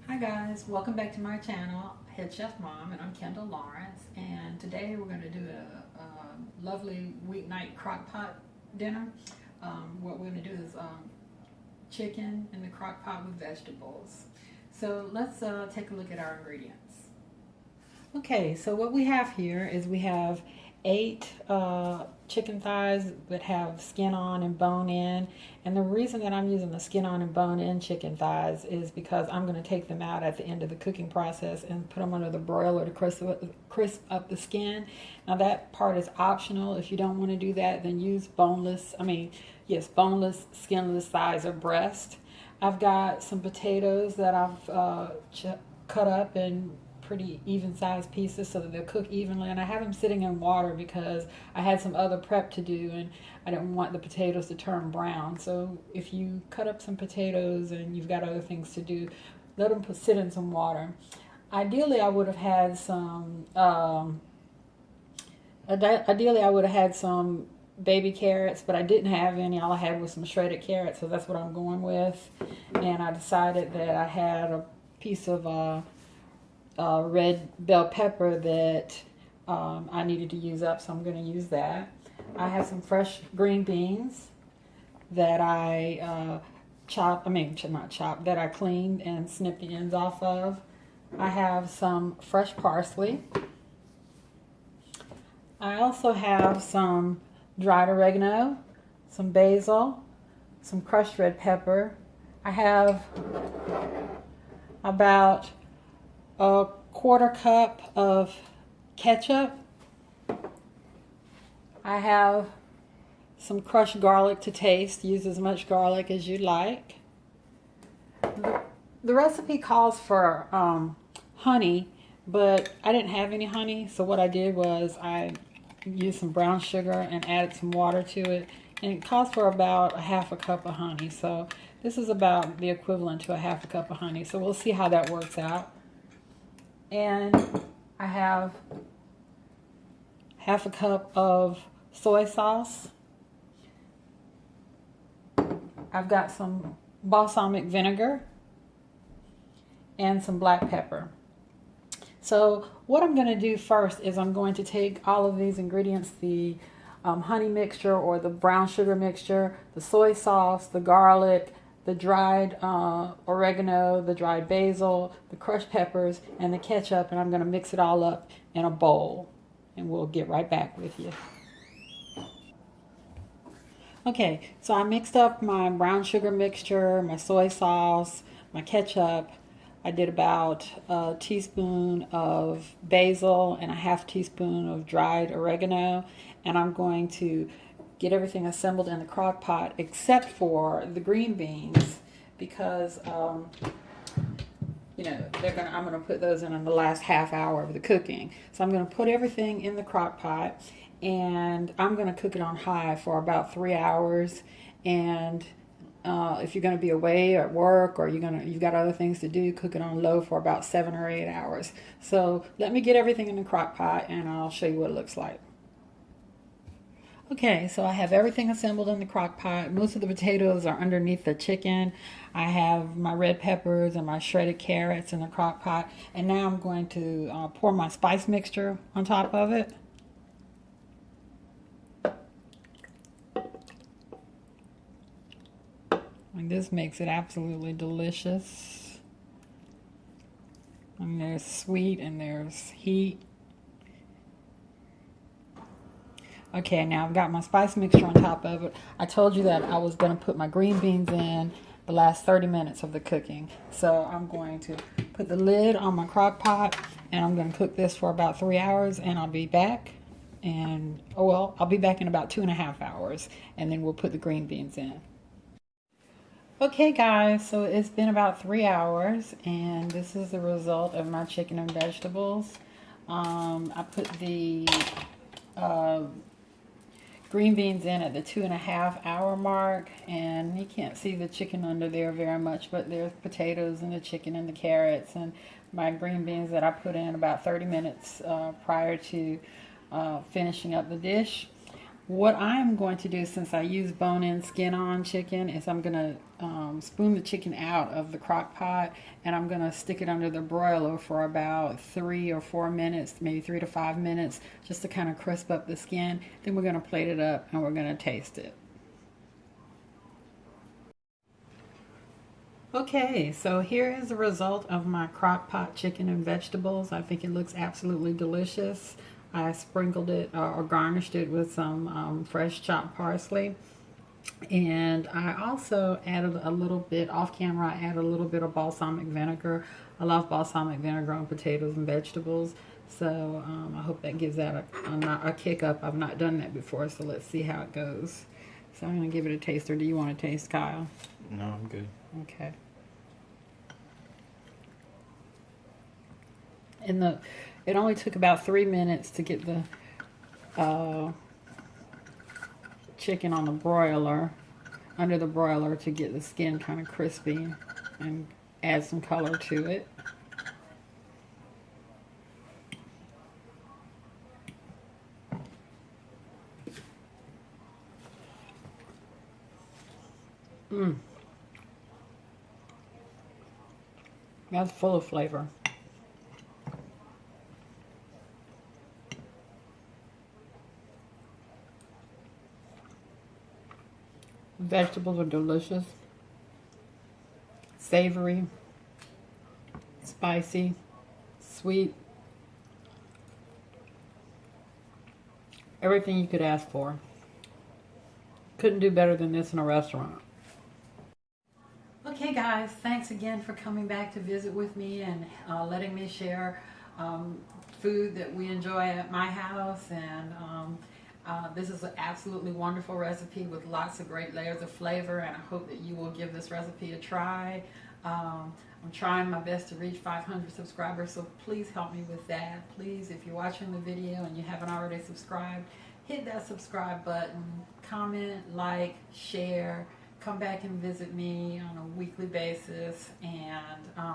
Hi guys, welcome back to my channel, Head Chef Mom, and I'm Kendall Lawrence. And today we're going to do a lovely weeknight crock pot dinner. What we're going to do is chicken in the crock pot with vegetables. So let's take a look at our ingredients. Okay, so what we have here is we have 8 chicken thighs that have skin on and bone in. And the reason that I'm using the skin on and bone in chicken thighs is because I'm going to take them out at the end of the cooking process and put them under the broiler to crisp up the skin. Now that part is optional. If you don't want to do that, then use boneless, boneless, skinless thighs or breast. I've got some potatoes that I've cut up and pretty even sized pieces so that they'll cook evenly, and I have them sitting in water because I had some other prep to do and I didn't want the potatoes to turn brown. So if you cut up some potatoes and you've got other things to do, let them sit in some water. Ideally I would have had some baby carrots, but I didn't have any. All I had was some shredded carrots, so that's what I'm going with. And I decided that I had a piece of red bell pepper that I needed to use up, so I'm going to use that. I have some fresh green beans that I that I cleaned and snipped the ends off of. I have some fresh parsley. I also have some dried oregano, some basil, some crushed red pepper. I have about a quarter cup of ketchup. I have some crushed garlic to taste. Use as much garlic as you like. The recipe calls for honey, but I didn't have any honey, so what I did was I used some brown sugar and added some water to it, and it calls for about a half a cup of honey. So this is about the equivalent to a half a cup of honey. So we'll see how that works out. And I have half a cup of soy sauce. I've got some balsamic vinegar and some black pepper. So what I'm going to do first is I'm going to take all of these ingredients, the honey mixture or the brown sugar mixture, the soy sauce, the garlic, the dried oregano, the dried basil, the crushed peppers, and the ketchup, and I'm going to mix it all up in a bowl, and we'll get right back with you. Okay, so I mixed up my brown sugar mixture, my soy sauce, my ketchup. I did about a teaspoon of basil and a half teaspoon of dried oregano, and I'm going to get everything assembled in the crock pot except for the green beans because I'm going to put those in the last half hour of the cooking. So I'm going to put everything in the crock pot and I'm going to cook it on high for about 3 hours. And if you're going to be away at work or you've got other things to do, cook it on low for about 7 or 8 hours. So let me get everything in the crock pot and I'll show you what it looks like. Okay, so I have everything assembled in the crock pot. Most of the potatoes are underneath the chicken. I have my red peppers and my shredded carrots in the crock pot. And now I'm going to pour my spice mixture on top of it. And this makes it absolutely delicious. And there's sweet and there's heat. Okay, now I've got my spice mixture on top of it. I told you that I was going to put my green beans in the last 30 minutes of the cooking. So I'm going to put the lid on my crock pot and I'm going to cook this for about 3 hours and I'll be back. I'll be back in about 2.5 hours and then we'll put the green beans in. Okay guys, so it's been about 3 hours and this is the result of my chicken and vegetables. I put the green beans in at the 2.5 hour mark, and you can't see the chicken under there very much, but there's potatoes and the chicken and the carrots and my green beans that I put in about 30 minutes prior to finishing up the dish. What I'm going to do, since I use bone-in skin-on chicken, is I'm going to spoon the chicken out of the crock pot, and I'm going to stick it under the broiler for about 3 or 4 minutes, maybe 3 to 5 minutes, just to kind of crisp up the skin. Then we're going to plate it up and we're going to taste it. Okay, so here is the result of my crock pot chicken and vegetables. I think it looks absolutely delicious. I sprinkled it or garnished it with some fresh chopped parsley. And I also added a little bit, off camera, I added a little bit of balsamic vinegar. I love balsamic vinegar on potatoes and vegetables. So I hope that gives that a kick up. I've not done that before, so let's see how it goes. So I'm going to give it a taste. Or do you want to taste, Kyle? No, I'm good. Okay. And it only took about 3 minutes to get the chicken on the broiler, under the broiler, to get the skin kind of crispy and add some color to it. That's full of flavor. Vegetables are delicious, savory, spicy, sweet. Everything you could ask for. Couldn't do better than this in a restaurant. Okay guys, thanks again for coming back to visit with me and letting me share food that we enjoy at my house. And this is an absolutely wonderful recipe with lots of great layers of flavor, and I hope that you will give this recipe a try. I'm trying my best to reach 500 subscribers, so please help me with that. Please, if you're watching the video and you haven't already subscribed, hit that subscribe button, comment, like, share, come back and visit me on a weekly basis, and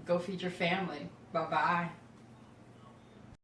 go feed your family. Bye-bye.